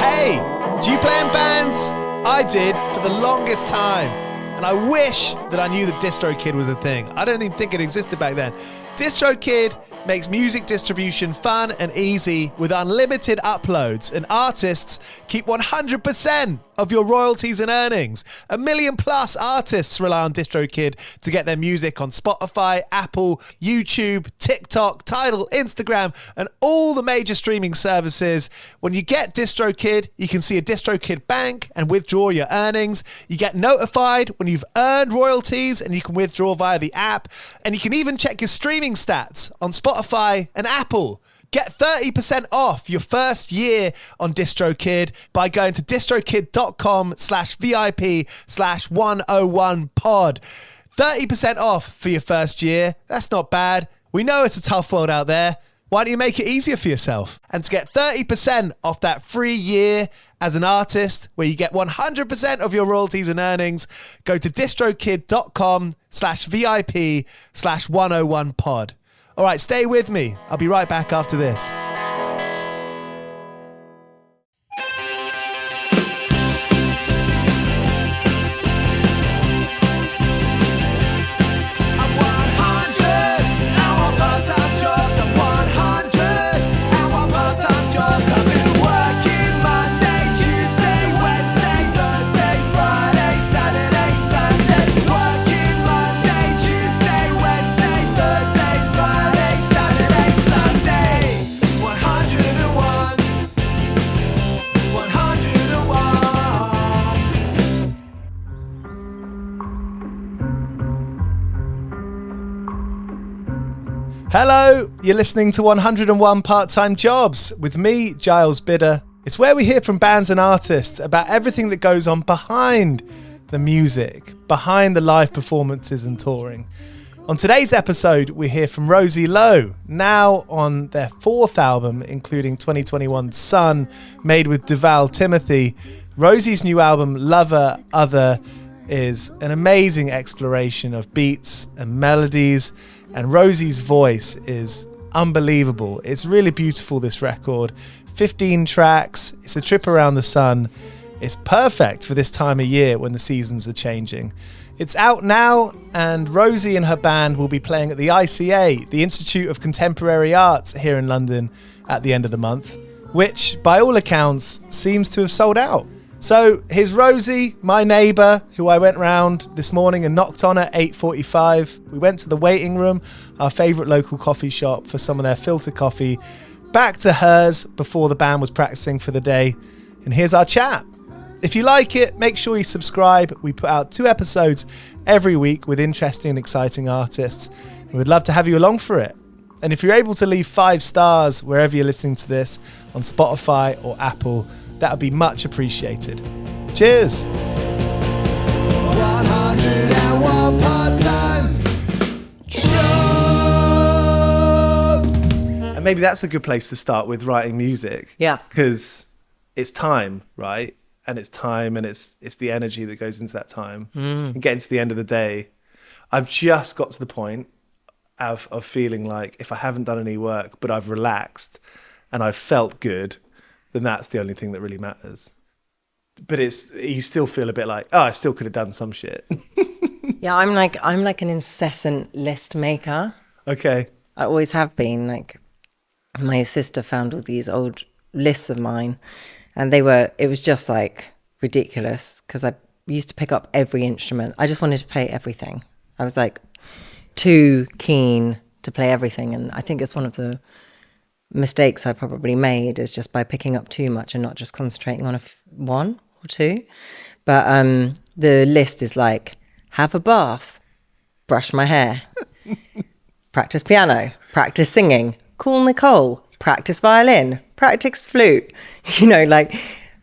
Hey, do you play in bands? I did for the longest time. And I wish that I knew that DistroKid was a thing. I don't even think it existed back then. DistroKid makes music distribution fun and easy with unlimited uploads, and artists keep 100% of your royalties and earnings. 1 million plus artists rely on DistroKid to get their music on Spotify, Apple, YouTube, TikTok, Tidal, Instagram, and all the major streaming services. When you get DistroKid, you can see a DistroKid bank and withdraw your earnings. You get notified when you've earned royalties, and you can withdraw via the app. And you can even check your streaming stats on Spotify and Apple. Get 30% off your first year on DistroKid by going to distrokid.com/VIP/101pod. 30% off for your first year. That's not bad. We know it's a tough world out there. Why don't you make it easier for yourself? And to get 30% off that free year as an artist, where you get 100% of your royalties and earnings, go to distrokid.com/VIP/101pod. All right, stay with me. I'll be right back after this. Hello, you're listening to 101 Part-Time Jobs with me, Giles Bidder. It's where we hear from bands and artists about everything that goes on behind the music, behind the live performances and touring. On today's episode, we hear from Rosie Lowe, now on their 4th album, including 2021's Sun, made with Duval Timothy. Rosie's new album, Lover Other, is an amazing exploration of beats and melodies, and Rosie's voice is unbelievable. It's really beautiful, this record. 15 tracks. It's a trip around the sun. It's perfect for this time of year when the seasons are changing. It's out now, and Rosie and her band will be playing at the ICA, the Institute of Contemporary Arts here in London, at the end of the month, which, by all accounts, seems to have sold out. So here's Rosie, my neighbour, who I went round this morning and knocked on at 8:45. We went to the waiting room, our favourite local coffee shop, for some of their filter coffee. Back to hers before the band was practicing for the day. And here's our chat. If you like it, make sure you subscribe. We put out 2 episodes every week with interesting and exciting artists. And we'd love to have you along for it. And if you're able to leave 5 stars wherever you're listening to this, on Spotify or Apple, that would be much appreciated. Cheers. 101 part-time jobs. And maybe that's a good place to start with writing music. Yeah. Because it's time, right? And it's time, and it's the energy that goes into that time. And getting to the end of the day, I've just got to the point of feeling like if I haven't done any work, but I've relaxed and I've felt good, then that's the only thing that really matters. But you still feel a bit like, oh, I still could have done some shit. Yeah, I'm like an incessant list maker. Okay. I always have been. Like, my sister found all these old lists of mine, and it was just like ridiculous, because I used to pick up every instrument. I just wanted to play everything. I was like too keen to play everything, and I think it's one of the mistakes I probably made, is just by picking up too much and not just concentrating on one or two. But the list is like, have a bath, brush my hair, practice piano, practice singing, call Nicole, practice violin, practice flute, like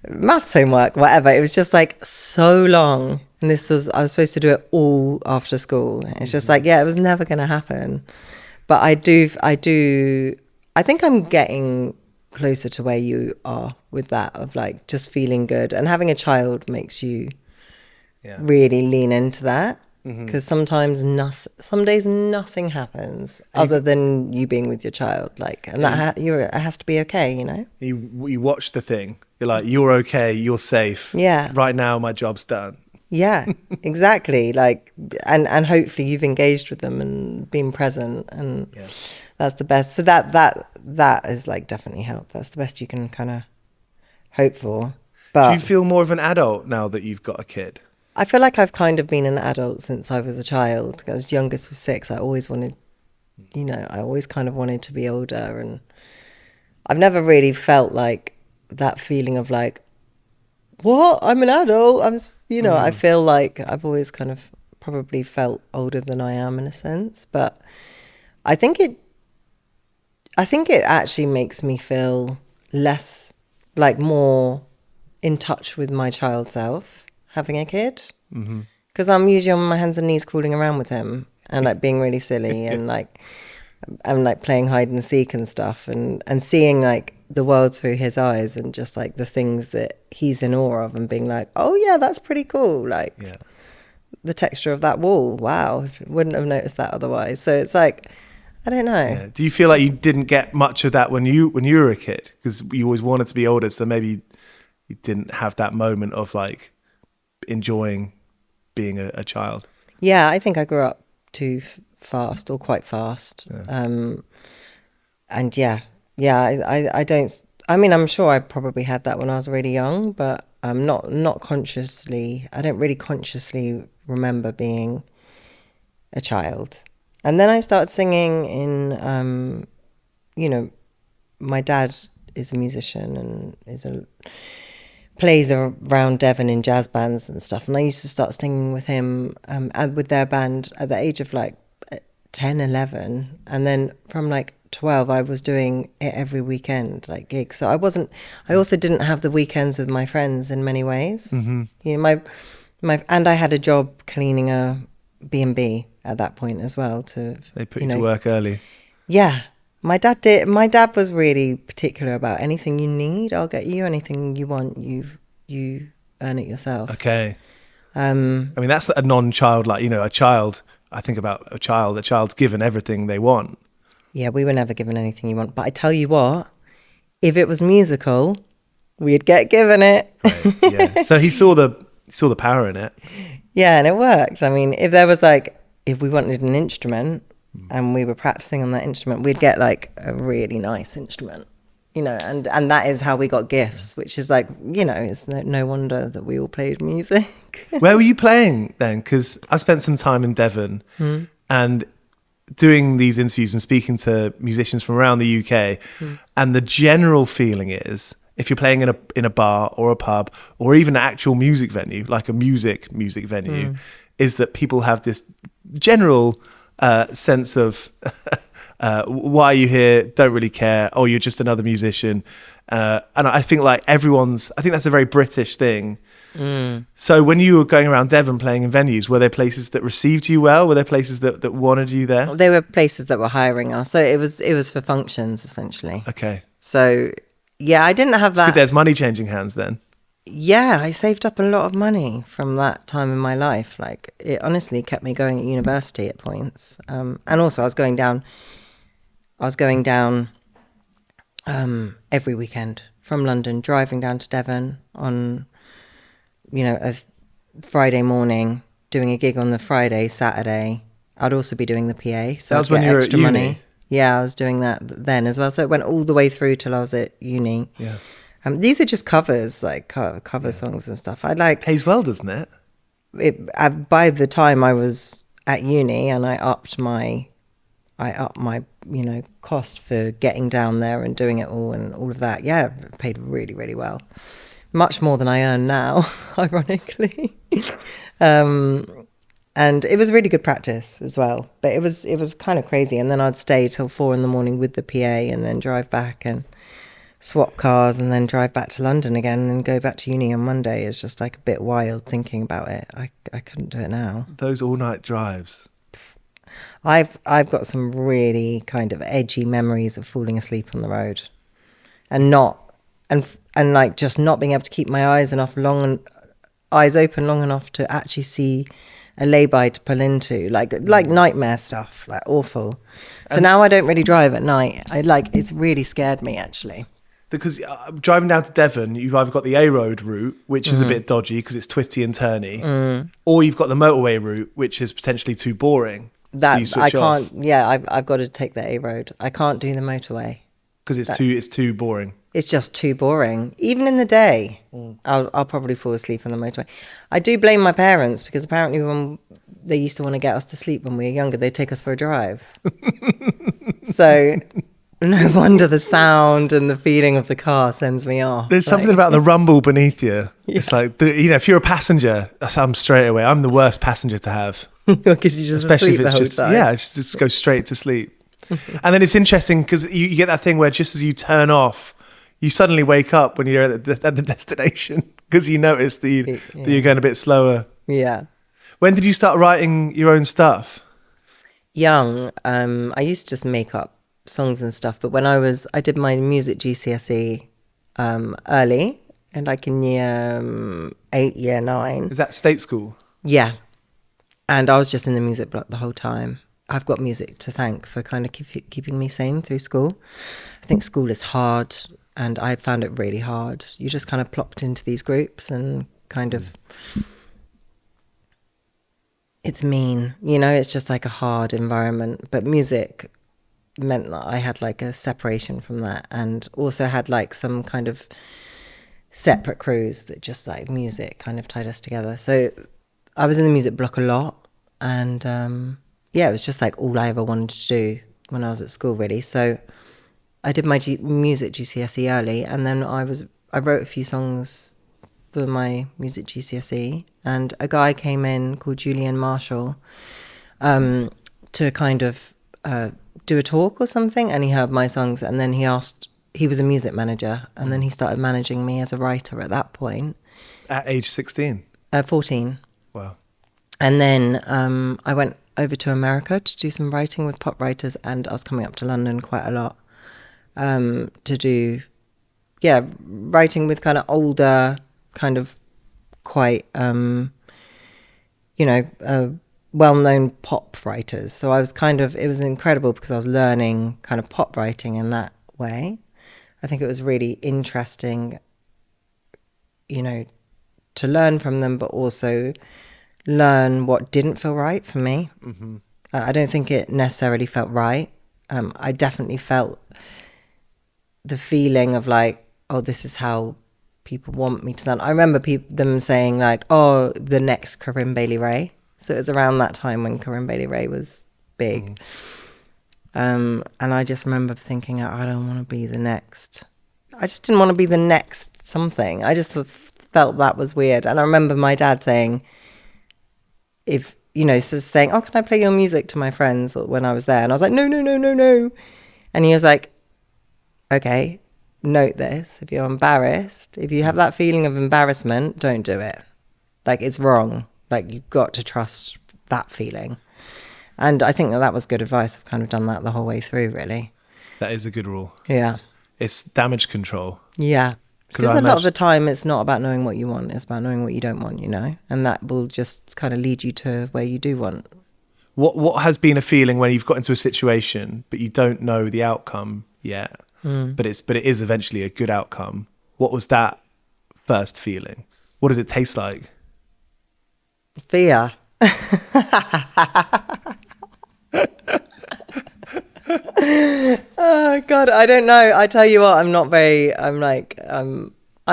maths homework, whatever. It was just like so long. And I was supposed to do it all after school. It's just like, yeah, it was never going to happen. But I think I'm getting closer to where you are with that, of like just feeling good. And having a child makes you really lean into that. Because sometimes some days nothing happens other than you being with your child, like, and it has to be okay, you know. You watch the thing. You're like, you're okay. You're safe. Yeah. Right now, my job's done. Yeah, exactly. Like, and hopefully you've engaged with them and been present, and that's the best. So that is like definitely helped. That's the best you can kind of hope for. But do you feel more of an adult now that you've got a kid? I feel like I've kind of been an adult since I was a child. I was youngest of 6. I always wanted, I always kind of wanted to be older, and I've never really felt like that feeling of like, what? I'm an adult. I feel like I've always kind of probably felt older than I am in a sense, but I think it actually makes me feel less, like, more in touch with my child self having a kid, because I'm usually on my hands and knees crawling around with him and like being really silly and like I'm like playing hide and seek and stuff, and seeing like the world through his eyes and just like the things that he's in awe of and being like, oh yeah, that's pretty cool, like the texture of that wall, wow, wouldn't have noticed that otherwise. So it's like, I don't know. Yeah. Do you feel like you didn't get much of that when you were a kid, because you always wanted to be older, so maybe you didn't have that moment of like enjoying being a child? Yeah, I think I grew up too fast, or quite fast. And I don't, I mean, I'm sure I probably had that when I was really young, but not consciously. I don't really consciously remember being a child. And then I started singing in, my dad is a musician and plays around Devon in jazz bands and stuff. And I used to start singing with him and with their band at the age of like 10, 11. And then from like 12, I was doing it every weekend, like gigs. So I also didn't have the weekends with my friends in many ways. Mm-hmm. And I had a job cleaning a B&B at that point as well. They put you to work early. Yeah. My dad did. My dad was really particular about anything you need, I'll get you. Anything you want, you earn it yourself. Okay. I mean, that's a non-child, like, a child. I think about a child's given everything they want. Yeah, we were never given anything you want. But I tell you what, if it was musical, we'd get given it. Right, yeah. So he saw the power in it. Yeah, and it worked. I mean, if we wanted an instrument and we were practicing on that instrument, we'd get like a really nice instrument, and that is how we got gifts, which is like, it's no wonder that we all played music. Where were you playing then? Because I spent some time in Devon and doing these interviews and speaking to musicians from around the UK, and the general feeling is, if you're playing in a bar or a pub or even an actual music venue, like a music venue, is that people have this general sense of why are you here? Don't really care. Oh, you're just another musician. And I think I think that's a very British thing. So when you were going around Devon playing in venues, were there places that received you well? Were there places that wanted you there? There were places that were hiring us. So it was for functions, essentially. Okay. So yeah, I didn't have that. It's good there's money changing hands then. Yeah, I saved up a lot of money from that time in my life. Like, it honestly kept me going at university at points. And also I was going down every weekend from London, driving down to Devon on, a Friday morning, doing a gig on the Friday, Saturday. I'd also be doing the PA. So that was when you were at uni? Money. Yeah, I was doing that then as well. So it went all the way through till I was at uni. Yeah. These are just covers, like cover songs and stuff. Pays well, doesn't it? By the time I was at uni, and I upped my cost for getting down there and doing it all and all of that. Yeah, it paid really, really well, much more than I earn now, ironically. And it was really good practice as well. But it was kind of crazy. And then I'd stay till 4 a.m. with the PA, and then drive back and swap cars, and then drive back to London again and go back to uni on Monday. It's just like a bit wild thinking about it. I couldn't do it now. Those all-night drives. I've got some really kind of edgy memories of falling asleep on the road, and like just not being able to keep my eyes open long enough to actually see a lay-by to pull into, like nightmare stuff, like awful. So now I don't really drive at night. It's really scared me, actually. Because driving down to Devon, you've either got the A road route, which is a bit dodgy because it's twisty and turny, or you've got the motorway route, which is potentially too boring. So you switch off. I've got to take the A road. I can't do the motorway. Because it's too boring. It's just too boring. Even in the day, I'll probably fall asleep on the motorway. I do blame my parents because apparently when they used to want to get us to sleep when we were younger, they'd take us for a drive. So no wonder the sound and the feeling of the car sends me off. There's something about the rumble beneath you. Yeah. It's like, if you're a passenger, I'm straight away. I'm the worst passenger to have. Because you just especially if it's just time. Just go straight to sleep. And then it's interesting because you get that thing where just as you turn off, you suddenly wake up when you're at the destination because you notice that you're going a bit slower. Yeah. When did you start writing your own stuff? Young. I used to just make up songs and stuff, but when I did my music GCSE early, and like in year 8, year 9. Is that state school? Yeah. And I was just in the music block the whole time. I've got music to thank for kind of keeping me sane through school. I think school is hard, and I found it really hard. You just kind of plopped into these groups and kind of, it's mean, it's just like a hard environment. But music meant that I had like a separation from that, and also had like some kind of separate crews that just like music kind of tied us together. So I was in the music block a lot, and it was just like all I ever wanted to do when I was at school, really. So I did my music GCSE early, and then I wrote a few songs for my music GCSE, and a guy came in called Julian Marshall to kind of do a talk or something, and he heard my songs, and then he was a music manager, and then he started managing me as a writer at that point. At age 16? 14. Wow. And then I went over to America to do some writing with pop writers, and I was coming up to London quite a lot to do, writing with kind of older, kind of quite, well-known pop writers. So I was it was incredible because I was learning kind of pop writing in that way. I think it was really interesting, to learn from them, but also learn what didn't feel right for me. Mm-hmm. I don't think it necessarily felt right. I definitely felt the feeling of like, oh, this is how people want me to sound. I remember them saying like, oh, the next Corinne Bailey Rae. So it was around that time when Corinne Bailey Rae was big. Mm. And I just remember thinking, I don't want to be the next. I just didn't want to be the next something. I just felt that was weird. And I remember my dad saying, saying, oh, can I play your music to my friends when I was there? And I was like, no. And he was like, okay, note this. If you're embarrassed, if you have that feeling of embarrassment, don't do it. Like, it's wrong. Like, you've got to trust that feeling. And I think that was good advice. I've kind of done that the whole way through, really. That is a good rule. Yeah. It's damage control. Yeah. Because a lot of the time it's not about knowing what you want. It's about knowing what you don't want, And that will just kind of lead you to where you do want. What has been a feeling when you've got into a situation, but you don't know the outcome yet, but it is eventually a good outcome? What was that first feeling? What does it taste like? Fear. Oh God, I don't know. I tell you what, I'm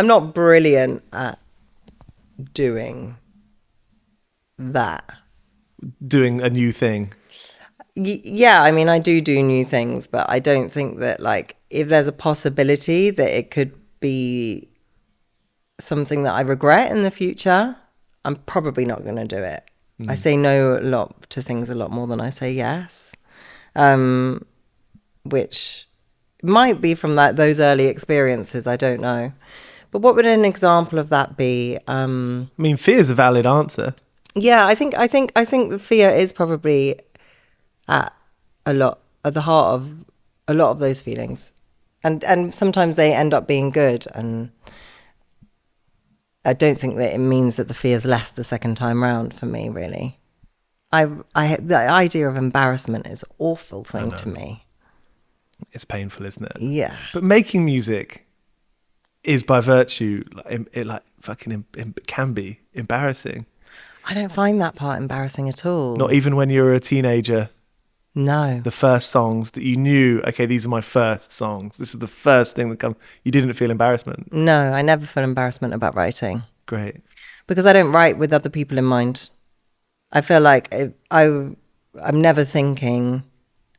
not brilliant at doing that. Doing a new thing. Yeah, I mean, I do new things, but I don't think that, like, if there's a possibility that it could be something that I regret in the future, I'm probably not going to do it. Mm. I say no to things a lot more than I say yes, which might be from those early experiences. I don't know. But what would an example of that be? I mean, fear is a valid answer. Yeah, I think the fear is probably at the heart of a lot of those feelings, and sometimes they end up being good. And I don't think that it means that the fear's less the second time round for me, really. the idea of embarrassment is an awful thing to me. It's painful, isn't it? Yeah. But making music is by virtue, it can be embarrassing. I don't find that part embarrassing at all. Not even when you were a teenager. No. The first songs that you knew, okay, these are my first songs. This is the first thing that comes. You didn't feel embarrassment. No, I never feel embarrassment about writing. Great. Because I don't write with other people in mind. I feel like I'm never thinking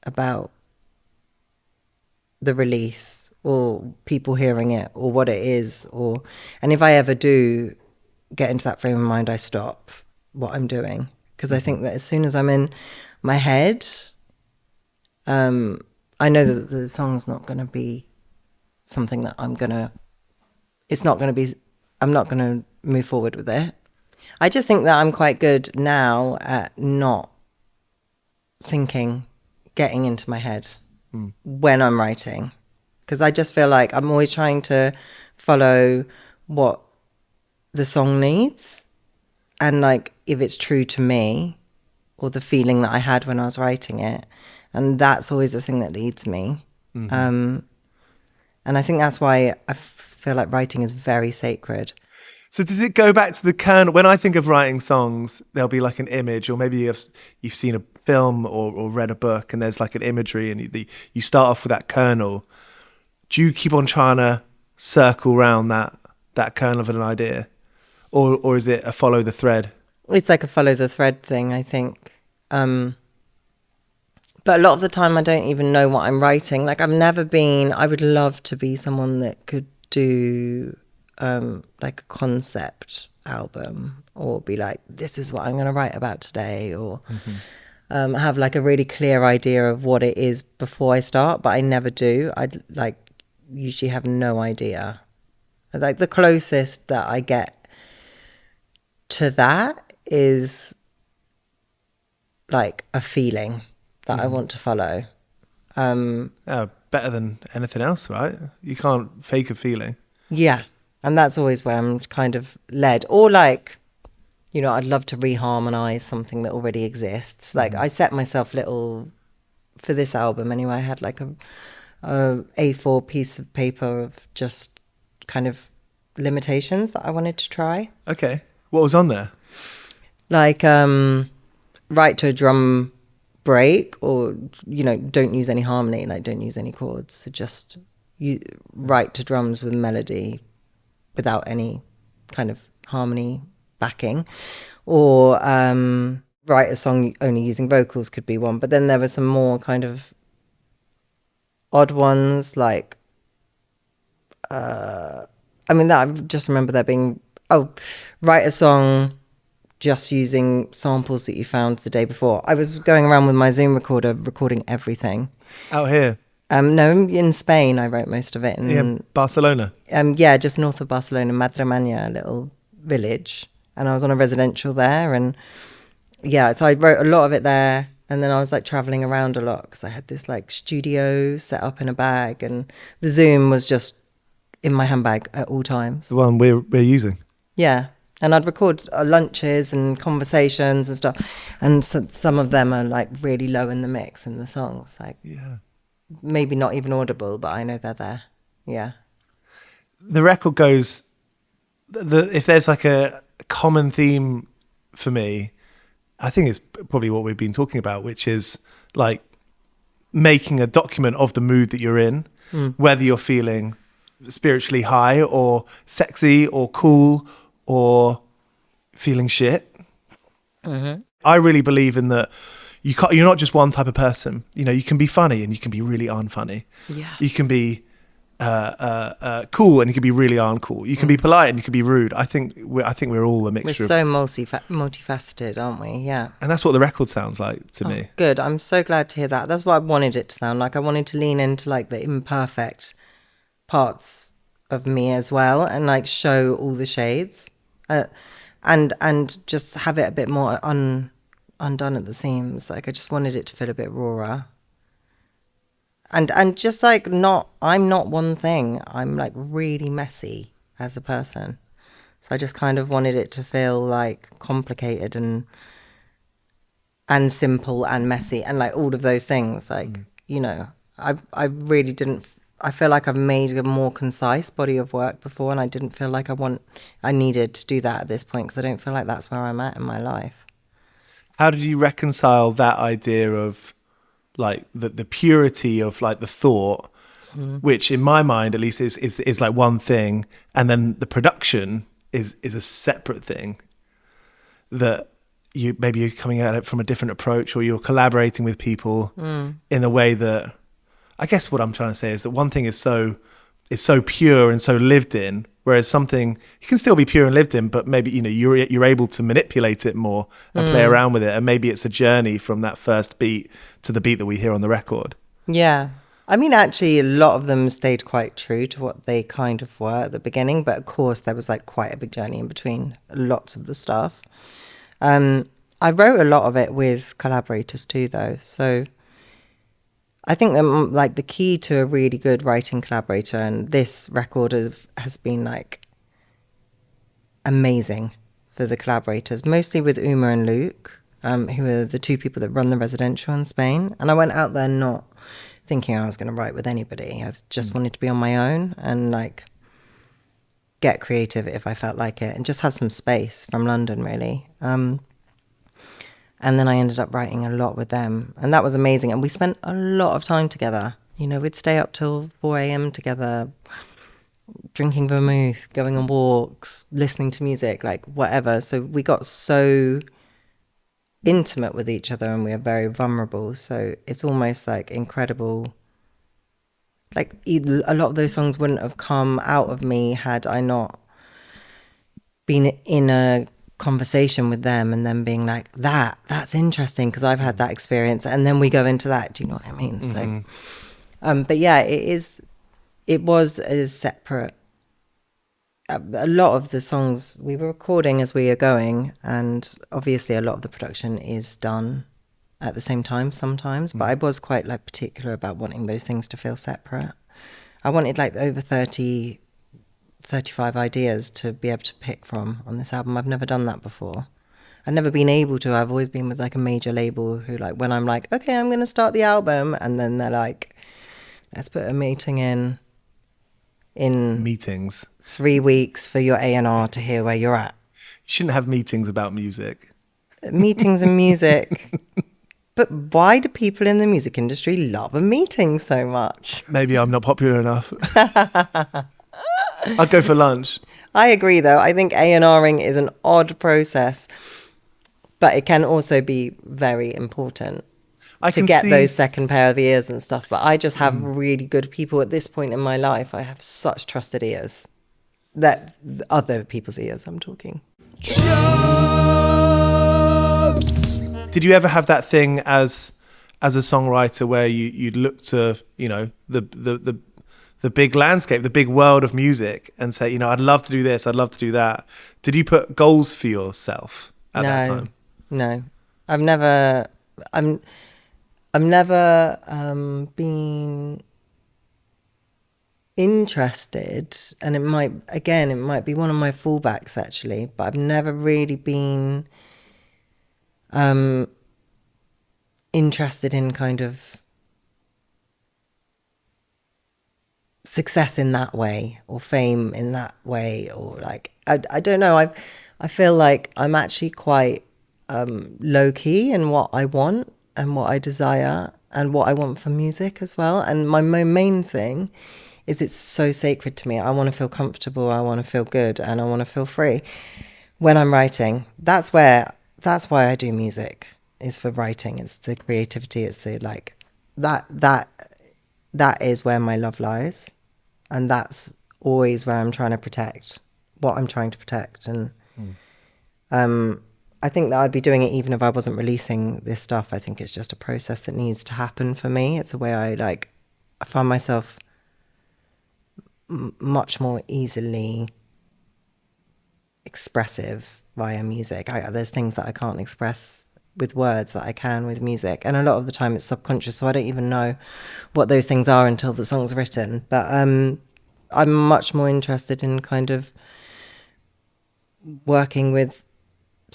about the release or people hearing it or what it is, and if I ever do get into that frame of mind, I stop what I'm doing, because I think that as soon as I'm in my head, I know that the song's not going to be something that I'm not going to move forward with it. I just think that I'm quite good now at not thinking, getting into my head when I'm writing, because I just feel like I'm always trying to follow what the song needs, and like if it's true to me or the feeling that I had when I was writing it, and that's always the thing that leads me. And I think that's why I feel like writing is very sacred. So does it go back to the kernel? When I think of writing songs, there'll be like an image, or maybe you've seen a film or read a book, and there's like an imagery, and you start off with that kernel. Do you keep on trying to circle around that kernel of an idea, or is it a follow the thread? It's like a follow the thread thing, I think. But a lot of the time I don't even know what I'm writing. Like I would love to be someone that could do like a concept album, or be like, this is what I'm going to write about today, or have like a really clear idea of what it is before I start, but I never do. I'd like usually have no idea. Like the closest that I get to that is like a feeling that I want to follow. Better than anything else, right? You can't fake a feeling. Yeah. And that's always where I'm kind of led. Or like, you know, I'd love to reharmonize something that already exists. Like I set myself for this album anyway, I had like a A4 piece of paper of just kind of limitations that I wanted to try. Okay. What was on there? Like write to a drum break, or, you know, don't use any harmony, like don't use any chords. So just write to drums with melody without any kind of harmony backing, or write a song only using vocals could be one. But then there were some more kind of odd ones, like I just remember there being write a song just using samples that you found the day before. I was going around with my Zoom recorder recording everything. Out here? No, in Spain. I wrote most of it. Barcelona? Yeah, just north of Barcelona, Madremanya, a little village. And I was on a residential there. And yeah, so I wrote a lot of it there. And then I was like traveling around a lot because I had this like studio set up in a bag. And the Zoom was just in my handbag at all times. The one we're using? Yeah. And I'd record lunches and conversations and stuff. And so, some of them are like really low in the mix in the songs. Like, yeah, maybe not even audible, but I know they're there. Yeah. The record goes, if there's like a common theme for me, I think it's probably what we've been talking about, which is like making a document of the mood that you're in, whether you're feeling spiritually high or sexy or cool or feeling shit. I really believe in that you're not just one type of person. You know, you can be funny and you can be really unfunny. Yeah. You can be cool and you can be really uncool. You can be polite and you can be rude. I think we're all a mixture. We're so multifaceted, aren't we? Yeah. And that's what the record sounds like to me. Good. I'm so glad to hear that. That's what I wanted it to sound like. I wanted to lean into like the imperfect parts of me as well, and like show all the shades, and just have it a bit more undone at the seams. Like I just wanted it to feel a bit rawer. And just like I'm not one thing. I'm like really messy as a person. So I just kind of wanted it to feel like complicated and and simple and messy and like all of those things. Like, you know, I really didn't, I feel like I've made a more concise body of work before, and I didn't feel like I needed to do that at this point, because I don't feel like that's where I'm at in my life. How did you reconcile that idea of like the purity of like the thought, which in my mind at least is like one thing, and then the production is a separate thing, that you're coming at it from a different approach, or you're collaborating with people in a way that, I guess what I'm trying to say is that one thing is so pure and so lived in, whereas something, you can still be pure and lived in, but maybe, you know, you're able to manipulate it more and play around with it, and maybe it's a journey from that first beat to the beat that we hear on the record. Yeah. I mean, actually, a lot of them stayed quite true to what they kind of were at the beginning, but of course there was like quite a big journey in between lots of the stuff. I wrote a lot of it with collaborators too, though. So I think that like the key to a really good writing collaborator, and this record has been like amazing for the collaborators, mostly with Uma and Luke, who are the two people that run the residential in Spain. And I went out there not thinking I was going to write with anybody. I just wanted to be on my own and like get creative if I felt like it, and just have some space from London, really. And then I ended up writing a lot with them, and that was amazing. And we spent a lot of time together. You know, we'd stay up till 4 a.m. together, drinking vermouth, going on walks, listening to music, like whatever. So we got so intimate with each other, and we are very vulnerable. So it's almost like incredible. Like a lot of those songs wouldn't have come out of me had I not been in a conversation with them and then being like, that's interesting because I've had that experience, and then we go into that. Do you know what I mean? So but yeah, it was a separate, a lot of the songs we were recording as we are going, and obviously a lot of the production is done at the same time sometimes, but I was quite like particular about wanting those things to feel separate. I wanted like over 35 ideas to be able to pick from on this album. I've never done that before. I've never been able to. I've always been with like a major label who, like, when I'm like, okay, I'm going to start the album, and then they're like, let's put a meeting in Meetings 3 weeks for your A&R to hear where you're at. You shouldn't have meetings about music. Meetings and music. But why do people in the music industry love a meeting so much? Maybe I'm not popular enough. I'll go for lunch. I agree, though. I think A&Ring is an odd process, but it can also be very important to get those second pair of ears and stuff. But I just have really good people at this point in my life. I have such trusted ears, that other people's ears I'm talking. Jobs! Did you ever have that thing as a songwriter where you'd look to, you know, the big landscape, the big world of music, and say, you know, I'd love to do this, I'd love to do that? Did you put goals for yourself at that time? No, I've never been interested, and it might be one of my fallbacks actually, but I've never really been interested in kind of success in that way, or fame in that way, or like I don't know. I feel like I'm actually quite low key in what I want and what I desire and what I want for music as well. And my main thing is it's so sacred to me. I want to feel comfortable, I want to feel good, and I want to feel free when I'm writing. That's why I do music, is for writing. It's the creativity, it's the like that is where my love lies, and that's always where I'm trying to protect what I'm trying to protect. And I think that I'd be doing it even if I wasn't releasing this stuff. I think it's just a process that needs to happen for me. It's a way I find myself much more easily expressive via music. There's things that I can't express with words that I can with music, and a lot of the time it's subconscious, so I don't even know what those things are until the song's written. But I'm much more interested in kind of working with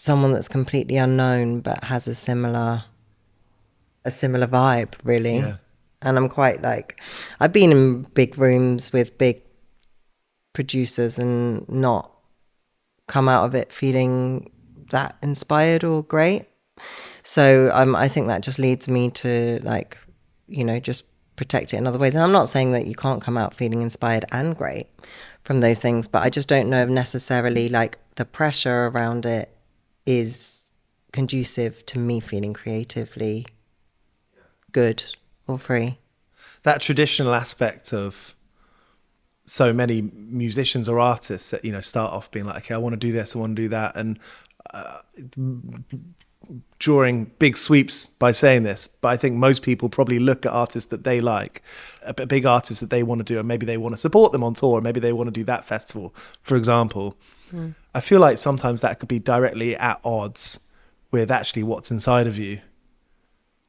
someone that's completely unknown but has a similar vibe, really. Yeah. And I'm quite like, I've been in big rooms with big producers and not come out of it feeling that inspired or great. So I think that just leads me to like, just protect it in other ways. And I'm not saying that you can't come out feeling inspired and great from those things, but I just don't know if necessarily like the pressure around it is conducive to me feeling creatively good or free. That traditional aspect of so many musicians or artists that, start off being like, okay, I want to do this, I want to do that. And drawing big sweeps by saying this, but I think most people probably look at artists that they like, big artists that they want to do, and maybe they want to support them on tour, or maybe they want to do that festival, for example. I feel like sometimes that could be directly at odds with actually what's inside of you.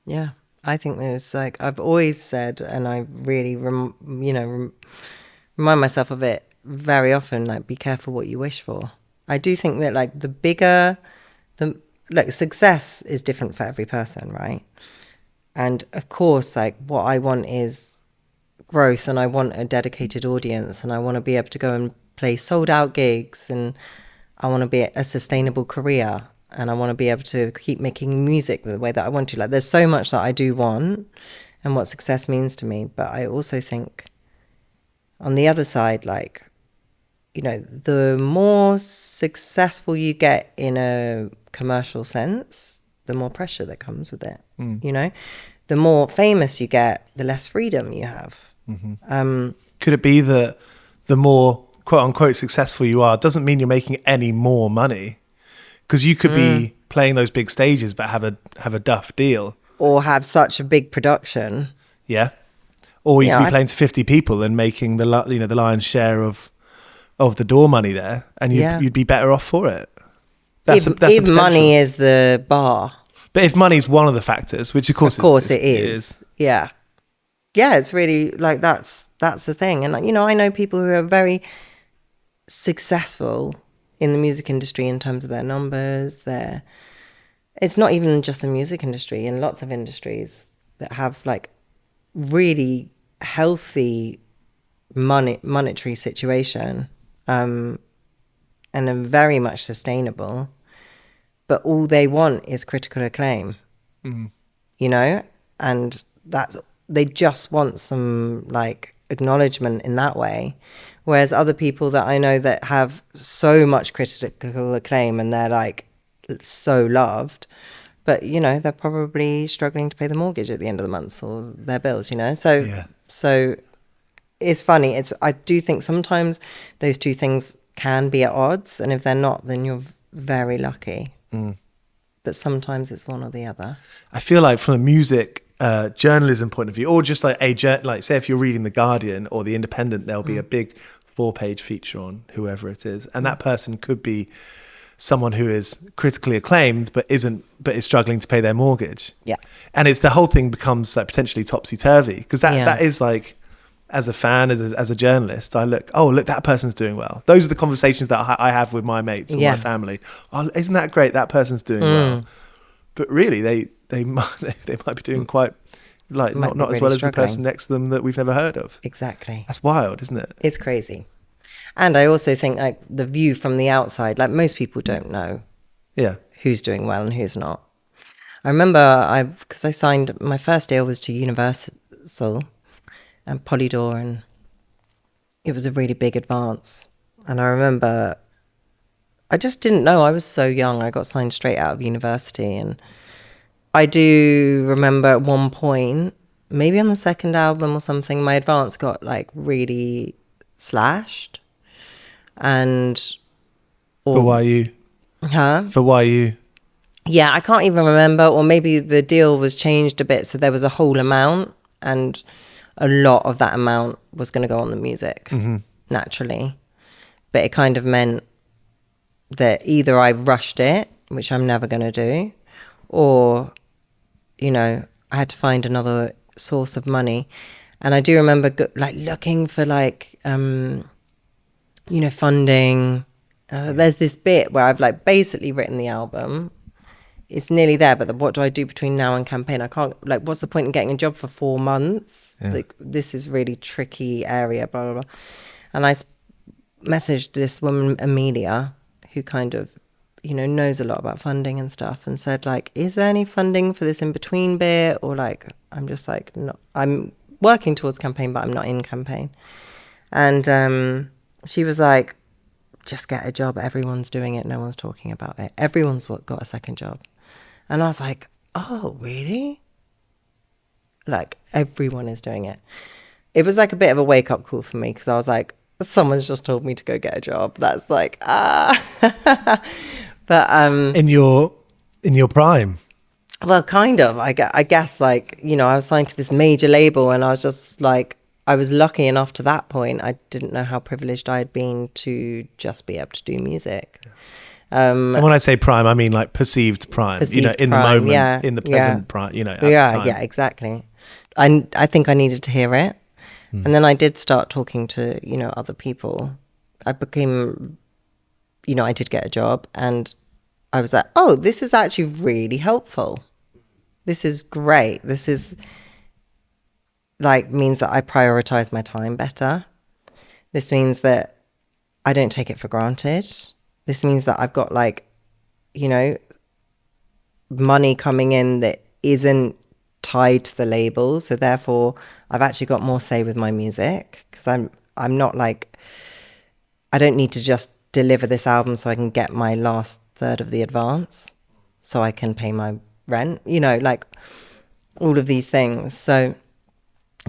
Yeah, I think there's like, I've always said, and I really, remind myself of it very often, like, be careful what you wish for. I do think that like success is different for every person, right? And of course, like what I want is growth, and I want a dedicated audience, and I want to be able to go and play sold out gigs, and I want to be a sustainable career, and I want to be able to keep making music the way that I want to. Like there's so much that I do want and what success means to me. But I also think on the other side, like, the more successful you get in a commercial sense, the more pressure that comes with it. The more famous you get, the less freedom you have. Could it be that the more quote unquote successful you are doesn't mean you're making any more money? Because you could be playing those big stages but have a duff deal, or have such a big production. Yeah. Or you could be playing to 50 people and making the lion's share of the door money there, and you'd be better off for it. That's if money is the bar. But if money's one of the factors, which of course it is. Yeah, it's really like that's the thing. And I know people who are very successful in the music industry in terms of their numbers. It's not even just the music industry, in lots of industries that have like really healthy monetary situation, and are very much sustainable, but all they want is critical acclaim. And they just want some like acknowledgement in that way. Whereas other people that I know that have so much critical acclaim and they're like so loved, but they're probably struggling to pay the mortgage at the end of the month or their bills, so it's funny. I do think sometimes those two things can be at odds, and if they're not, then you're very lucky. But sometimes it's one or the other. I feel like from a music journalism point of view, or just like say if you're reading The Guardian or The Independent, there'll be a big 4-page feature on whoever it is, and that person could be someone who is critically acclaimed but is struggling to pay their mortgage. Yeah. And it's the whole thing becomes like potentially topsy-turvy, because that is like, as a fan, as a journalist, I look, that person's doing well. Those are the conversations that I have with my mates or my family. Oh, isn't that great? That person's doing well. But really, they might be doing quite like not really as well as the struggling. person next to them that we've never heard of. Exactly. That's wild, isn't it? It's crazy. And I also think like the view from the outside, like most people don't know who's doing well and who's not. I remember because I signed, my first deal was to Universal and Polydor, and it was a really big advance. And I remember I just didn't know. I was so young. I got signed straight out of university, and I do remember at one point, maybe on the second album or something, my advance got like really slashed. For why you? Yeah, I can't even remember. Or maybe the deal was changed a bit, so there was a whole amount, and a lot of that amount was going to go on the music, naturally. But it kind of meant that either I rushed it, which I'm never going to do, or, I had to find another source of money. And I do remember like looking for like, funding There's this bit where I've like basically written the album. It's nearly there, but what do I do between now and campaign? I can't, like, what's the point in getting a job for 4 months? Yeah. Like, this is really tricky area, blah, blah, blah. And I messaged this woman, Amelia, who kind of, you know, knows a lot about funding and stuff, and said, like, is there any funding for this in-between bit? Or like, I'm just like, no, I'm working towards campaign, but I'm not in campaign. And she was like, just get a job. Everyone's doing it. No one's talking about it. Everyone's got a second job. And I was like, oh, really? Like, everyone is doing it. It was like a bit of a wake-up call for me, because I was like, someone's just told me to go get a job. That's like, But in your prime. Well, kind of. I guess, like, you know, I was signed to this major label, and I was just like, I was lucky enough to that point. I didn't know how privileged I had been to just be able to do music. Yeah. And when I say prime, I mean like perceived prime, you know, in the moment, in the present prime, you know, at the time. Yeah, exactly. I think I needed to hear it. And then I did start talking to, you know, other people. I became, you know, I did get a job, and I was like, oh, this is actually really helpful. This is great. This is like, means that I prioritize my time better. This means that I don't take it for granted. This means that I've got, like, you know, money coming in that isn't tied to the label. So therefore, I've actually got more say with my music, because I'm not like, I don't need to just deliver this album so I can get my last third of the advance so I can pay my rent, you know, like all of these things. So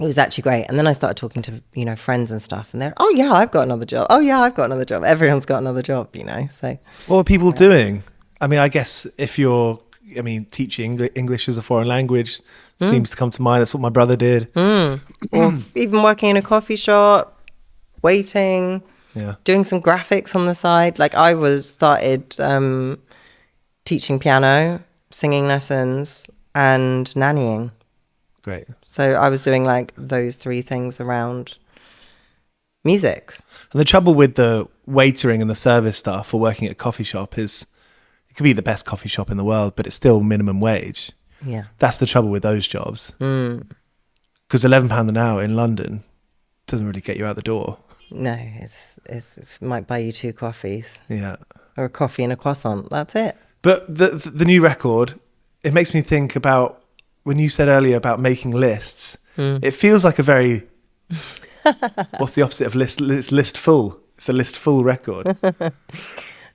it was actually great. And then I started talking to, you know, friends and stuff, and they're, oh yeah, I've got another job. Oh yeah, I've got another job. Everyone's got another job, you know. So what are people doing? I mean, I guess if you're, I mean, teaching English as a foreign language seems to come to mind. That's what my brother did. Or even working in a coffee shop, waiting, doing some graphics on the side. Like, I started teaching piano, singing lessons, and nannying. Great. So I was doing like those 3 things around music. And the trouble with the waitering and the service stuff or working at a coffee shop is, it could be the best coffee shop in the world, but it's still minimum wage. Yeah. That's the trouble with those jobs. Because £11 an hour in London doesn't really get you out the door. No, it might buy you 2 coffees. Yeah. Or a coffee and a croissant. That's it. But the new record, it makes me think about, when you said earlier about making lists, it feels like a very, what's the opposite of list? It's listful. It's a listful record.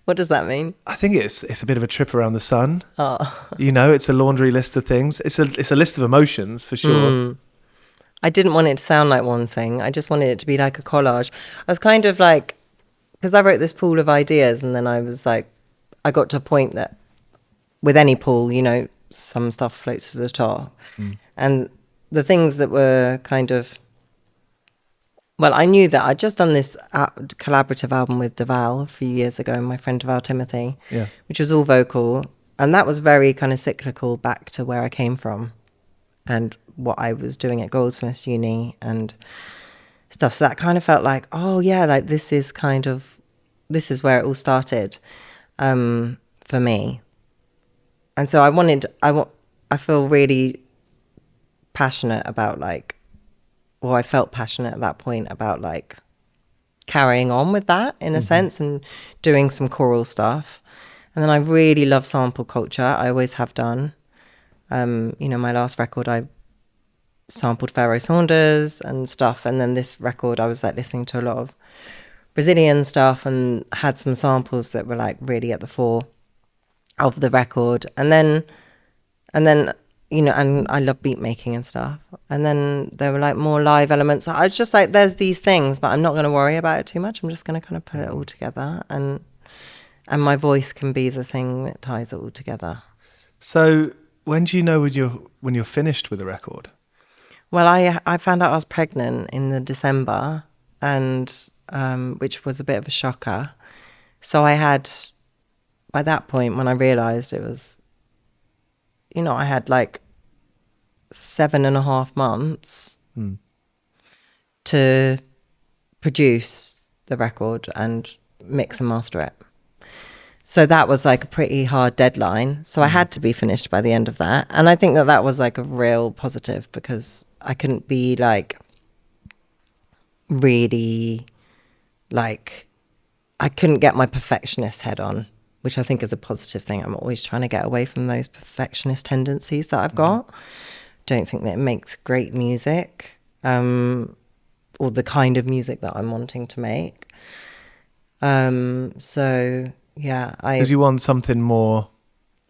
What does that mean? I think it's a bit of a trip around the sun. Oh. You know, it's a laundry list of things. It's a list of emotions for sure. I didn't want it to sound like one thing. I just wanted it to be like a collage. I was kind of like, because I wrote this pool of ideas, and then I was like, I got to a point that with any pool, you know, some stuff floats to the top. And the things that were kind of, well, I knew that I'd just done this collaborative album with Deval a few years ago, my friend Deval Timothy, which was all vocal. And that was very kind of cyclical back to where I came from and what I was doing at Goldsmiths Uni and stuff. So that kind of felt like, oh yeah, like this is where it all started for me. And so I feel really passionate about I felt passionate at that point about like carrying on with that in a sense and doing some choral stuff. And then I really love sample culture. I always have done. You know, my last record, I sampled Pharoah Saunders and stuff. And then this record, I was like listening to a lot of Brazilian stuff and had some samples that were like really at the fore of the record. And then, you know, and I love beat making and stuff. And then there were like more live elements. I was just like, there's these things, but I'm not going to worry about it too much. I'm just going to kind of put it all together. And my voice can be the thing that ties it all together. So when do you know when you're finished with the record? Well, I found out I was pregnant in the December, and which was a bit of a shocker. So I had, by that point, when I realised it was, you know, I had like 7.5 months to produce the record and mix and master it. So that was like a pretty hard deadline. So I had to be finished by the end of that. And I think that that was like a real positive, because I couldn't be like really like, I couldn't get my perfectionist head on, which I think is a positive thing. I'm always trying to get away from those perfectionist tendencies that I've got. Don't think that it makes great music, or the kind of music that I'm wanting to make. So yeah, Because you want something more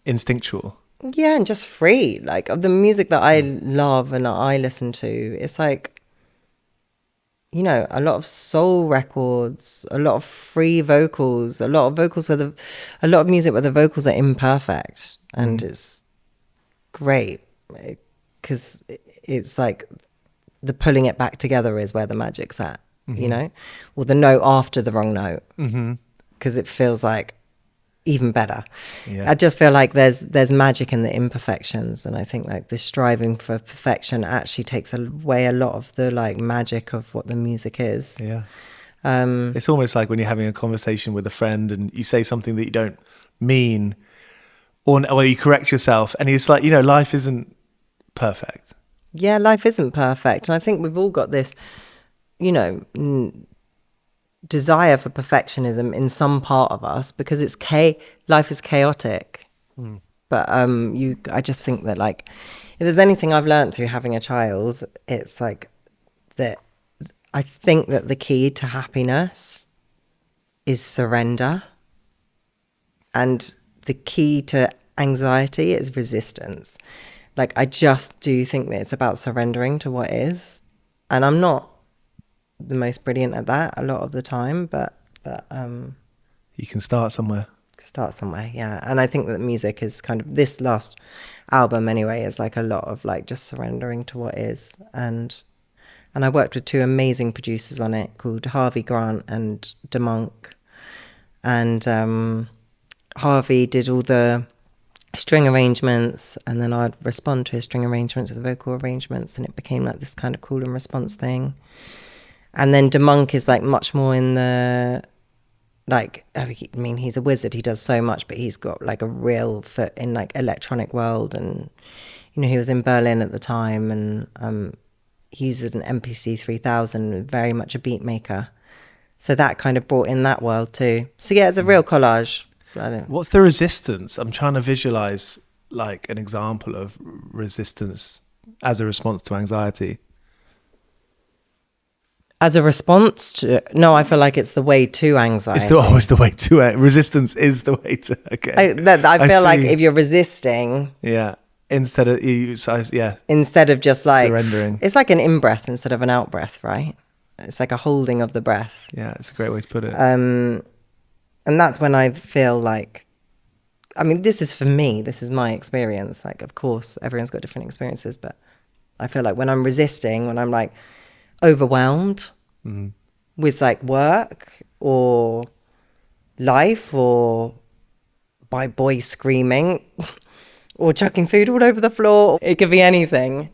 instinctual. yeah, and just free. Like the music that I love and that I listen to, it's like, you know, a lot of soul records, a lot of free vocals, a lot of vocals where a lot of music where the vocals are imperfect, and it's great because it's like the pulling it back together is where the magic's at, you know, or the note after the wrong note, because it feels like even better. I just feel like there's magic in the imperfections, and I think like this striving for perfection actually takes away a lot of the like magic of what the music is. It's almost like when you're having a conversation with a friend and you say something that you don't mean, or you correct yourself, and it's like, you know, life isn't perfect. Yeah, life isn't perfect, and I think we've all got this, you know, desire for perfectionism in some part of us, because it's life is chaotic. But I just think that like, if there's anything I've learned through having a child, it's like that I think that the key to happiness is surrender, and the key to anxiety is resistance. Like I just do think that it's about surrendering to what is, and I'm not the most brilliant at that a lot of the time, but You can start somewhere. Yeah. And I think that music is kind of, this last album anyway, is like a lot of like just surrendering to what is. And I worked with two amazing producers on it called Harvey Grant and DeMonk, and Harvey did all the string arrangements, and then I'd respond to his string arrangements with the vocal arrangements, and it became like this kind of call and response thing. And then DeMonk is like much more in the, like, I mean, he's a wizard. He does so much, but he's got like a real foot in like electronic world. And, you know, he was in Berlin at the time, and he used an MPC 3000, very much a beat maker. So that kind of brought in that world too. So yeah, it's a real collage. What's the resistance? I'm trying to visualize like an example of resistance as a response to anxiety. As a response to, no, I feel like it's the way to anxiety. It's always the way to it. Resistance is the way to. Okay. I feel like if you're resisting, instead of just like surrendering, it's like an in breath instead of an out breath, right? It's like a holding of the breath. Yeah, it's a great way to put it. And that's when I feel like, I mean, this is for me. This is my experience. Like, of course, everyone's got different experiences, but I feel like when I'm resisting, when I'm like overwhelmed with like work or life or my boy screaming or chucking food all over the floor, it could be anything.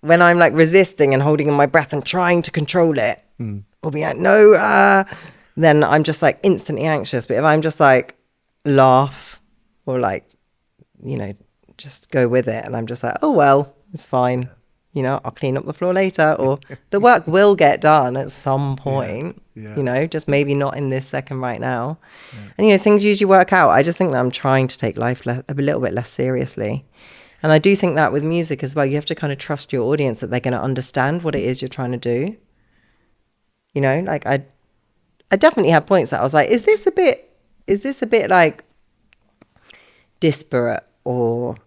When I'm like resisting and holding in my breath and trying to control it, or be like, no, then I'm just like instantly anxious. But if I'm just like laugh or like, you know, just go with it, and I'm just like, oh, well, it's fine. You know, I'll clean up the floor later, or the work will get done at some point, you know, just maybe not in this second right now. And, you know, things usually work out. I just think that I'm trying to take life a little bit less seriously. And I do think that with music as well, you have to kind of trust your audience that they're going to understand what it is you're trying to do. You know, like I definitely had points that I was like, is this a bit like disparate, or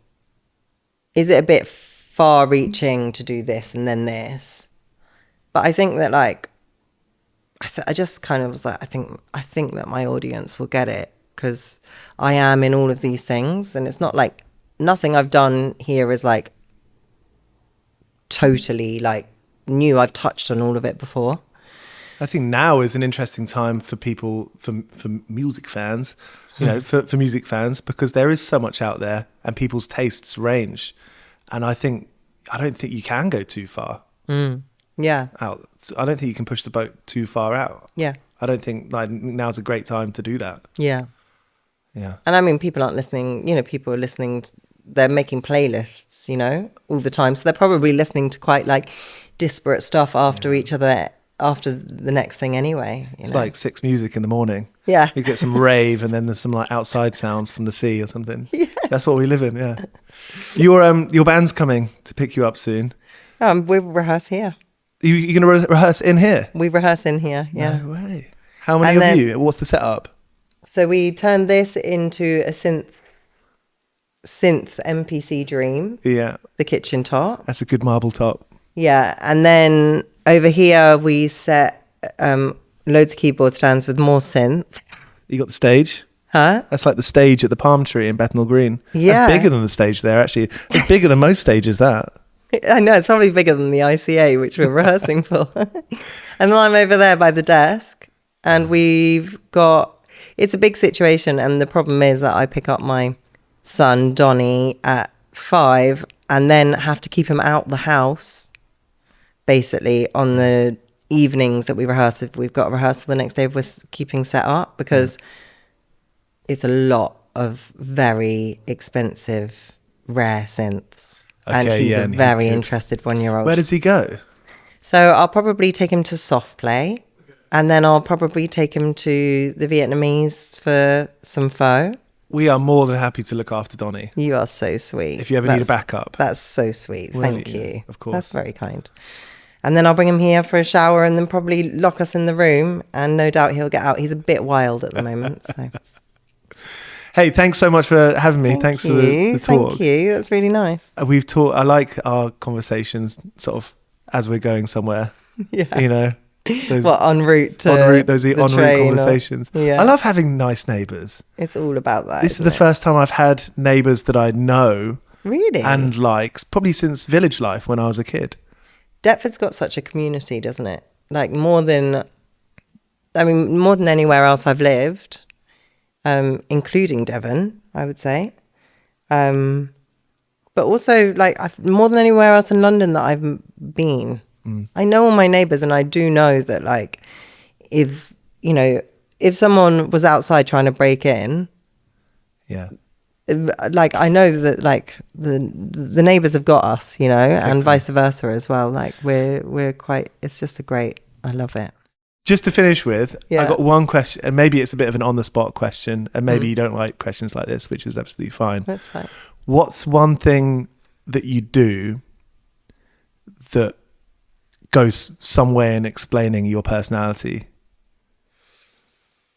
is it a bit far reaching to do this and then this? But I think that like I just kind of was like, I think that my audience will get it, because I am in all of these things, and it's not like nothing I've done here is like totally like new. I've touched on all of it before. I think now is an interesting time for people, for music fans, you know, for music fans, because there is so much out there and people's tastes range. And I don't think you can go too far. Yeah. Out. I don't think you can push the boat too far out. Yeah. I don't think like now's a great time to do that. Yeah. Yeah. And I mean, people aren't listening, people are listening, they're making playlists, all the time. So they're probably listening to quite like disparate stuff after each other, after the next thing anyway. It's like 6 music in the morning. Yeah. You get some rave and then there's some like outside sounds from the sea or something. Yeah. That's what we live in, yeah. Your band's coming to pick you up soon. We rehearse here. You're going to rehearse in here? We rehearse in here, yeah. No way. How many of you? What's the setup? So we turned this into a synth MPC dream. Yeah. The kitchen top. That's a good marble top. Yeah. And then over here we set loads of keyboard stands with more synth. You got the stage? Huh? That's like the stage at the Palm Tree in Bethnal Green. Yeah. That's bigger than the stage there, actually. It's bigger than most stages, that. I know, it's probably bigger than the ICA, which we're rehearsing for. And then I'm over there by the desk, and it's a big situation. And the problem is that I pick up my son, Donnie, at 5, and then have to keep him out the house, basically, on the evenings that we rehearse. If we've got a rehearsal the next day, if we're keeping set up, because it's a lot of very expensive, rare synths. And he's a very interested 1-year-old. Where does he go? So I'll probably take him to soft play, and then I'll probably take him to the Vietnamese for some pho. We are more than happy to look after Donnie. You are so sweet. If you ever need a backup. That's so sweet. Thank you. Yeah, of course. That's very kind. And then I'll bring him here for a shower and then probably lock us in the room, and no doubt he'll get out. He's a bit wild at the moment. So. Hey, thanks so much for having me. Thanks for the talk. Thank you. That's really nice. We've talked. I like our conversations sort of as we're going somewhere. Yeah. Those, en route those en route conversations. Yeah. I love having nice neighbours. It's all about that. This is the first time I've had neighbours that I know. Really? And like, probably since village life when I was a kid. Deptford's got such a community, doesn't it? Like more than anywhere else I've lived. Including Devon, I would say. But also, like, more than anywhere else in London that I've been. I know all my neighbours, and I do know that, like, if someone was outside trying to break in, yeah, like, I know that, like, the neighbours have got us, and vice versa as well. Like, we're quite, it's just I love it. Just to finish with, I got one question, and maybe it's a bit of an on-the-spot question, and maybe you don't like questions like this, which is absolutely fine. That's fine. What's one thing that you do that goes some way in explaining your personality?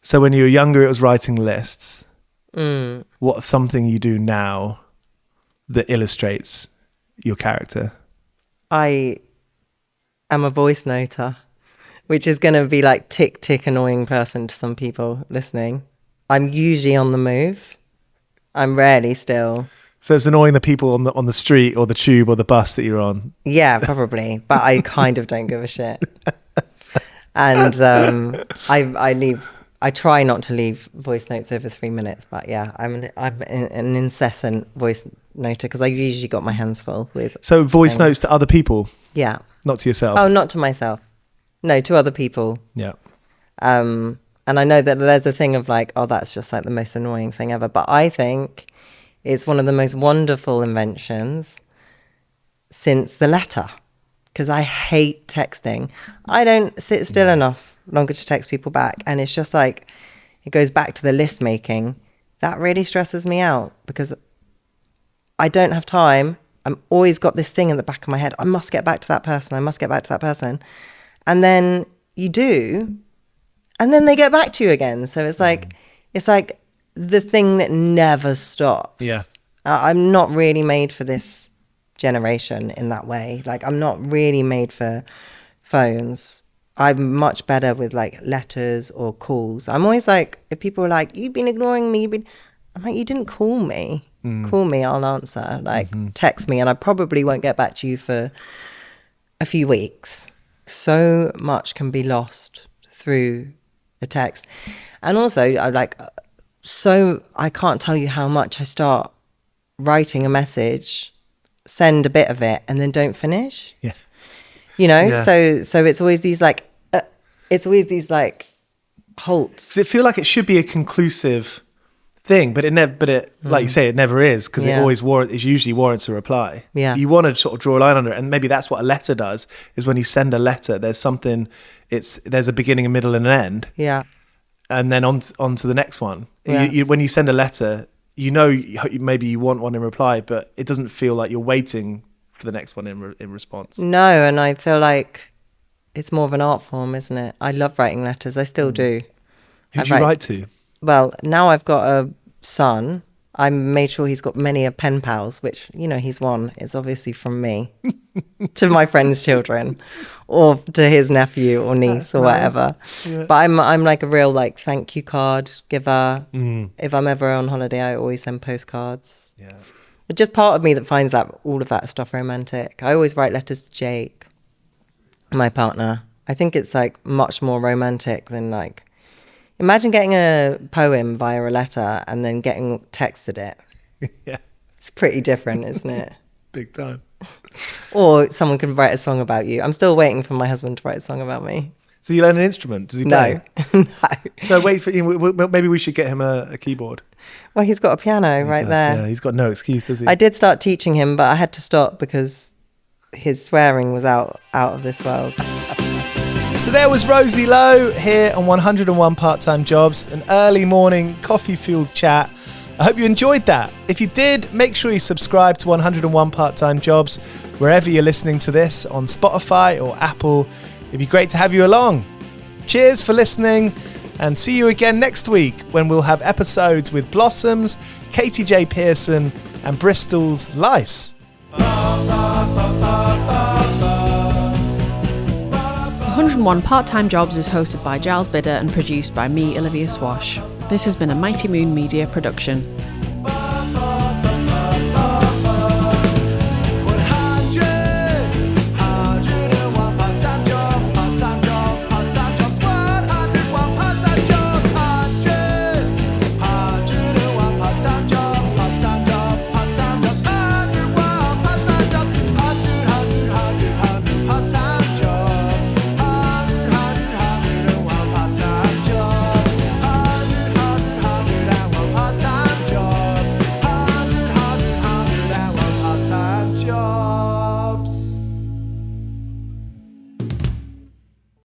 So when you were younger, it was writing lists. What's something you do now that illustrates your character? I am a voice noter. Which is going to be like tick annoying person to some people listening. I'm usually on the move. I'm rarely still. So it's annoying the people on the street or the tube or the bus that you're on. Yeah, probably. But I kind of don't give a shit. And I try not to leave voice notes over 3 minutes. But yeah, I'm an incessant voice noter because I usually got my hands full with. So voice notes to other people? Yeah. Not to yourself? Oh, not to myself. No, to other people. Yeah. And I know that there's a thing of like, oh, that's just like the most annoying thing ever. But I think it's one of the most wonderful inventions since the letter. Because I hate texting. I don't sit still enough longer to text people back. And it's just like, it goes back to the list making. That really stresses me out because I don't have time. I'm always got this thing in the back of my head. I must get back to that person. I must get back to that person. And then you do, and then they get back to you again. So it's like the thing that never stops. Yeah. I'm not really made for this generation in that way. Like, I'm not really made for phones. I'm much better with like letters or calls. I'm always like, if people are like, you've been ignoring me, I'm like, you didn't call me. Call me, I'll answer. Like, text me, and I probably won't get back to you for a few weeks. So much can be lost through a text. And also, I can't tell you how much I start writing a message, send a bit of it, and then don't finish. Yeah. So it's always these like, halts. Does it feel like it should be a conclusive thing, but like you say, it never is, because Yeah. it usually warrants a reply. Yeah. You want to sort of draw a line under it, and maybe that's what a letter does, is when you send a letter, there's a beginning, a middle and an end. Yeah. And then on to the next one. Yeah. When you send a letter, maybe you want one in reply, but it doesn't feel like you're waiting for the next one in response. No, and I feel like it's more of an art form, isn't it? I love writing letters. I still do. Who do you write to? Well, now I've got a son. I made sure he's got many pen pals, which, he's one. It's obviously from me to my friends' children, or to his nephew or niece or whatever. Yeah. But I'm like a real thank you card giver. If I'm ever on holiday, I always send postcards. Yeah. It's just part of me that finds all of that stuff romantic. I always write letters to Jake, my partner. I think it's much more romantic than imagine getting a poem via a letter and then getting texted it. Yeah. It's pretty different, isn't it? Big time. Or someone can write a song about you. I'm still waiting for my husband to write a song about me. So you learn an instrument? Does he play? No. So maybe we should get him a keyboard. Well, he's got a piano right there. Yeah, he's got no excuse, does he? I did start teaching him, but I had to stop because his swearing was out of this world. So there was Rosie Lowe here on 101 Part-Time Jobs, an early morning coffee-fueled chat. I hope you enjoyed that. If you did, make sure you subscribe to 101 Part-Time Jobs wherever you're listening to this, on Spotify or Apple. It'd be great to have you along. Cheers for listening, and see you again next week when we'll have episodes with Blossoms, Katie J. Pearson and Bristol's Lice. 101 Part-Time Jobs is hosted by Giles Bidder and produced by me, Olivia Swash. This has been a Mighty Moon Media production.